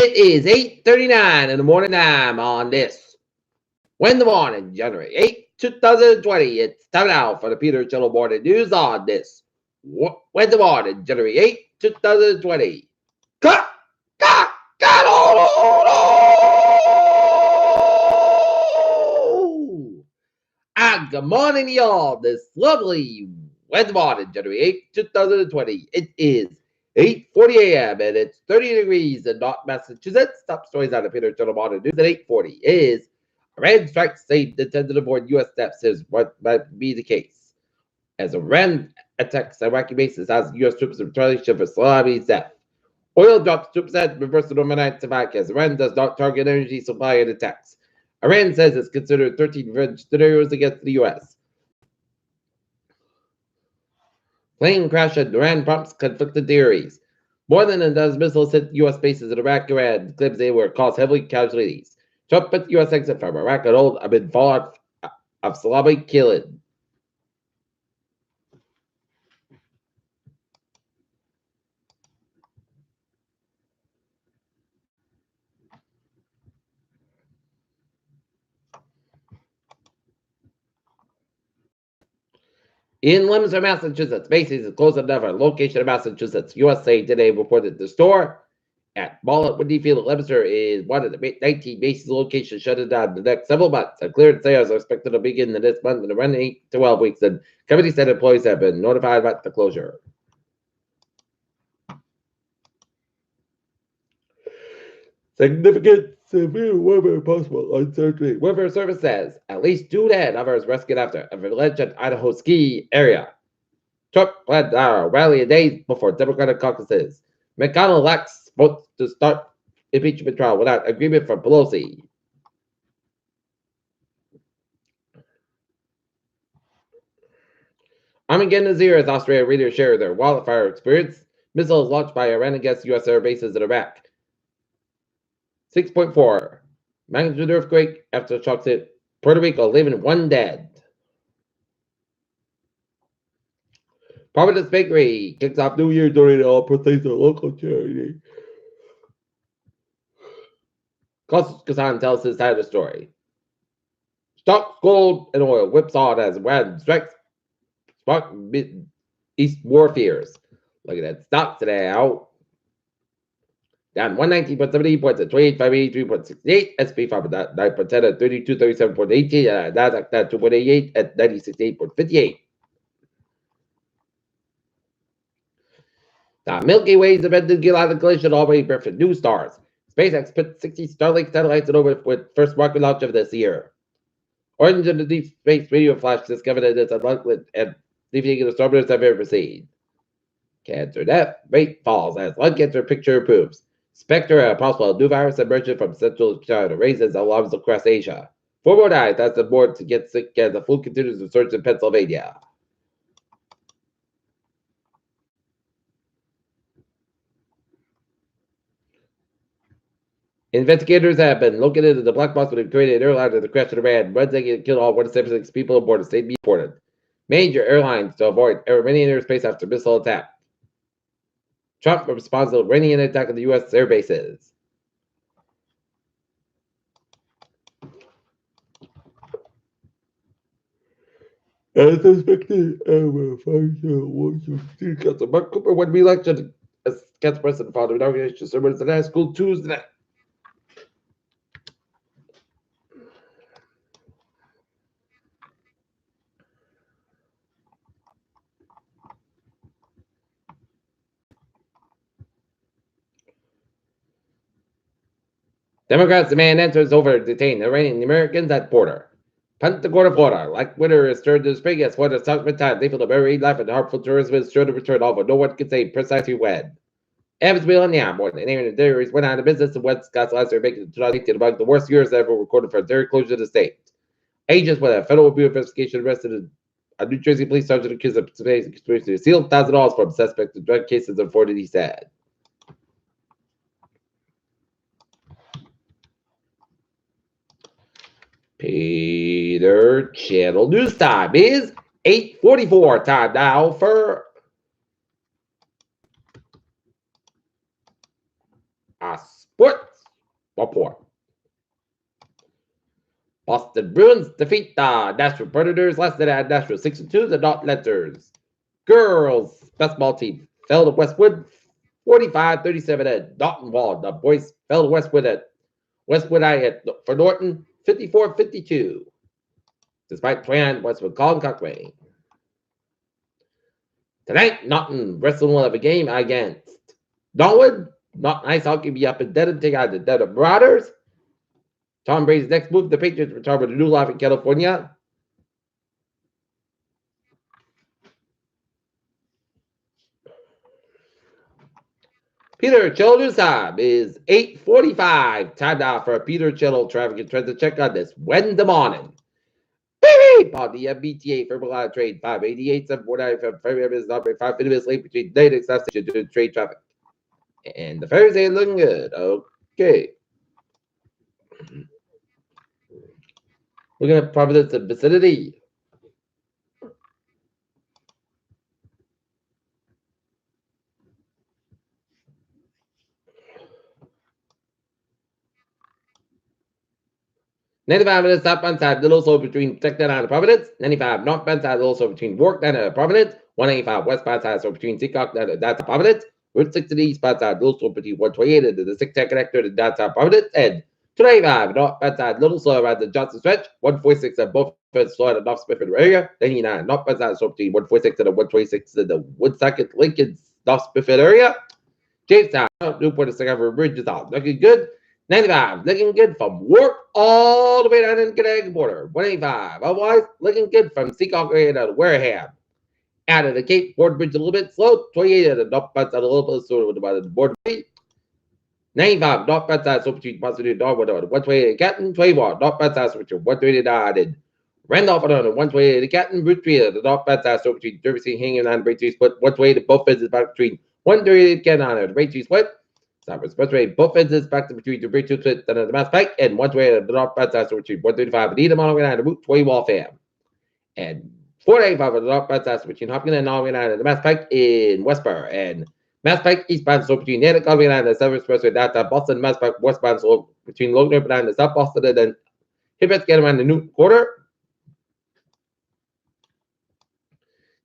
It is 8:39 in the morning time on this Wednesday morning, January 8th, 2020. It's time now for the Peter Channel Morning News on this Wednesday morning, January 8th, 2020. Cut! Cut! Cut! And good morning, y'all. This lovely Wednesday morning, January 8th, 2020. It is 8:40 a.m. and it's 30 degrees in North Massachusetts. Top stories out of Peter Channel Morning News at 8:40 is Iran strikes saved intended aboard U.S. steps is what might be the case. As Iran attacks Iraqi bases as U.S. troops in retaliation for Salami's death. Oil drops 2%, reversal overnight to back as Iran does not target energy supply in attacks. Iran says it's considered 13 revenge scenarios against the U.S. Plane crash at Iran prompts conflicted theories. More than a dozen missiles hit U.S. bases in Iraq. Iran claims they were caused heavily casualties. Trump put the U.S. exit from Iraq on hold amid fallout of Salami killing. In Leominster, Massachusetts, Macy's is closed another location in Massachusetts. USA Today reported the store at Mall at Windyfield, Leominster is one of the 19 Macy's locations shutting down in the next several months. And clearance sales are expected to begin this month and run 8 to 12 weeks. And company said employees have been notified about the closure. Significant severe weather possible on Thursday. Weather Service says at least 2 dead, others rescued after a village in Idaho ski area. Trump planned a rally a day before Democratic caucuses. McConnell lacks votes to start impeachment trial without agreement from Pelosi. Armageddon is here as Australian readers share their wildfire experience. Missiles launched by Iran against U.S. air bases in Iraq. 6.4 magnitude earthquake after shocks hit Puerto Rico, leaving 1 dead. Providence Bakery kicks off New Year during all proceeds of local charity. Kazan tells his side of the story. Stocks, gold, and oil whipsawed as Iran strikes spark East war fears. Look at that stock today out. Down 119.70 points at 28,583.68. SP 509.10 at 3237.18. Nasdaq down 2.88 at 96.58. The Milky Way's abandoned galactic collision already birthed new stars. SpaceX put 60 Starlink satellites in orbit with first rocket launch of this year. Origins of the deep space radio flash discovered that it's unlikely and defeating the astronomers have ever seen. Cancer death rate falls as lung cancer picture improves. Spectre of a possible new virus emerging from Central China raises alarms across Asia. 4 more died as the board to get sick as the flu continues to surge in Pennsylvania. Investigators have been looking into the black box when created an airline of the crash in Iran. One second killed all 176 people aboard the state reported. Major airlines to avoid Iranian airspace after missile attack. Trump responds to the Iranian attack on the U.S. air bases. As expected, Mark Cooper won re-election as council president following inauguration ceremony at high school Tuesday. Democrats demand enters over detained Iranian Americans at border. Punta Gorda, Florida. Like winter is turned to spring as Florida's summer time. They feel the very life and harmful tourism is sure to return, although no one can say precisely when. Evansville, Indiana, more than any of the dairies went out of business in Wisconsin last year, making 2018 among the worst years ever recorded for dairy closure in the state. Agents with a federal bureau of investigation arrested a New Jersey police sergeant accused of conspiracy to steal $1,000 from suspect in drug cases in Florida, he said. Peter Channel News time is 8:44. Time now for sports. Report. Boston Bruins defeat the Nashville Predators last night at Nashville 6-2. The Not Letters girls basketball team fell to Westwood 45-37 at Dalton Wall. The boys fell to Westwood for Norton 54-52. Despite playing Westwood Colin Cochrane. Tonight, Norton wrestling will have a game against Norwood. Norton Ice Hockey be up in Dedham, take out the Dedham Marauders. Tom Brady's next move, the Patriots return with a new life in California. Peter Children's time is 8:45. Time now for Peter Children traffic and transit check on this Wednesday morning. Beep! On the MBTA for Milan train 588 749 from ferry is not 5 minutes late between the next station to train traffic. And the ferries ain't looking good. Okay. Looking at Providence and vicinity. $95 minutes southbound side, little slow between Texas and Providence. 95 northbound side, little slow between York and Providence. 185 westbound side, so between Seacock and that's Providence. Route 60 eastbound side, little slow between 128 and the 610 connector to that's Providence. And 295 northbound side, little slow around the Johnson stretch. 146 at both ends slow at North Smithfield area. 99 northbound side, so between 146 and the 126 in the Woonsocket Lincoln North Smithfield area. Jamestown, Newport, the Second Bridge is out. Looking good. 95, looking good from York all the way down in the Connecticut border. 185, otherwise looking good from Seacock area to Wareham. Out of the Cape, Board Bridge a little bit slow. 28 at the northbound side, a little bit slow with the border. 95, northbound side, so between Boston and Dartwood, 128 Canton. 21, northbound side, so between 129 and Randolph, 128 the Canton. Route 3 at the northbound side, so between Derby, Hingham, and Braintree split. 128 both ends is back between 138 Canton and Braintree split. Southwest Expressway, both ends back to between the Bridge 2 split and the Mass Pike, and 128 at the northbound side, so between 135 and Edam, all the way down to Route 20 Waltham. And 485 at the northbound side, so between Hopkins and all the way down to the Mass Pike in Westboro. And Mass Pike eastbound, so between Natick all the way down to the Southern Expressway, down to Boston, Mass Pike westbound, so between Logan and down to South Boston, and then Hibbets get around the Newton Quarter.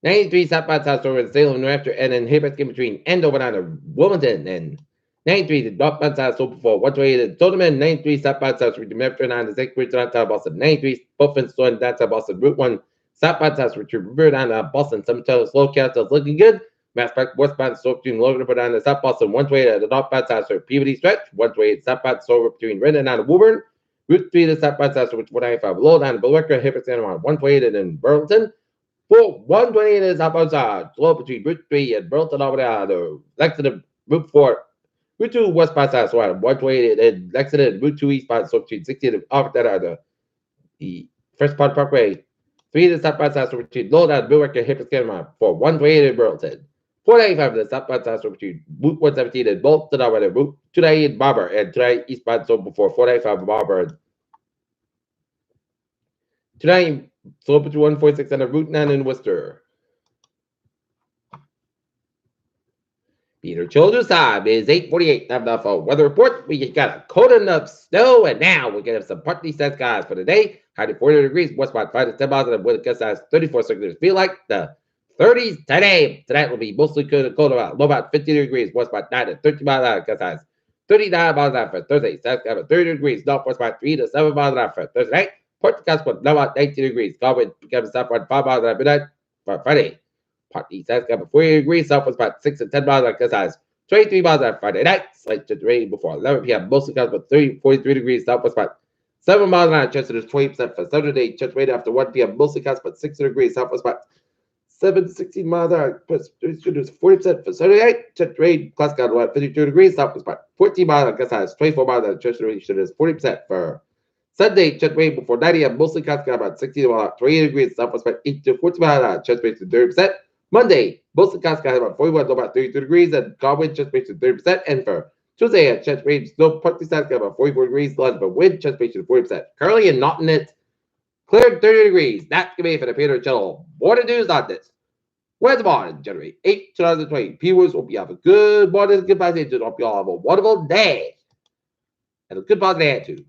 93 southbound side, so in Salem, New Hampshire, and then Hibbets get between Andover down to Wilmington, and 93 the northbound side, so before 128 at Toteman. 93 southbound side, so between Metro down to St. Bridge down to Boston. 93 both ends down to Boston. Route 1 southbound side, so between River down to Boston. Some slow castles looking good. Mass Pike westbound, so between Logan down to South Boston. 128 at the northbound side, so Peabody stretch. 128 southbound, so between Renton down to Woburn. Route 3 the southbound side, so between 195 below down to Billerica, Hibbets, and 128 and then Burlington. 128 is southbound side, slow between Route 3 and Burlington over there to Lexington. Route 4. Route 2 westbound side, so 128 and Lexington. Route 2 eastbound, so between 60 and off that are the First Part Parkway. 3 the southbound side, so between Low down to Billerica, Hibbets, and for 128 in Burlington. 495 the southbound side, so between Route 117 and Bolton over there. Route 298 in Barber, and 298 eastbound, so before 495 in Barber. 298 so between 146 and Route 9 in Worcester. Peter Children's time is 8:48. Time now for weather report. We got a coating of snow, and now we're gonna have some partly set skies for the day. High to 40 degrees, westbound 5 to 10 miles, and wind gust size 34 circulars. Feel like the 30s today. Tonight will be mostly cold around low about 50 degrees, westbound 9 to 13 miles an hour, gust size 39 miles an hour for Thursday. South Carolina 30 degrees, northwest about 3 to 7 miles an hour for Thursday night. Port Gust will low about 19 degrees. Galway becomes southward 5 miles an hour midnight for Friday. Partly south about 40 degrees, southwest about 6 to 10 miles an hour, gust size 23 miles on Friday night. Slight chance of rain before 11 p.m. Mostly clouds with 43 degrees. Southwest about 7 miles an hour. Chance is 20% for Saturday. Chance rain after 1 p.m. Mostly clouds but 60 degrees. Southwest about 7 to 16 miles an hour. 40% for Saturday night. Chance rain. Clouds got about 52 degrees. Southwest about 14 miles an hour. Gust size 24 miles an hour. Chance rain is 40% for Sunday. Chance rain before 9 a.m. Mostly clouds got about 60 miles an hour. 28 degrees. Southwest about 8 to 14 miles an hour. Chance rain to 30%. Monday, mostly clouds got about 41 to about 32 degrees, and Galway chance range to 30%. And for Tuesday, chance range, no partly south got about 44 degrees, London, but wind chance range to 40%. Currently and not in it, cleared 30 degrees. That's going to be for the Peter Channel. More to news on this. Wednesday morning, January 8, 2020. Viewers, hope you have a good morning. Goodbye, hope you all have a wonderful day. and a good positive attitude.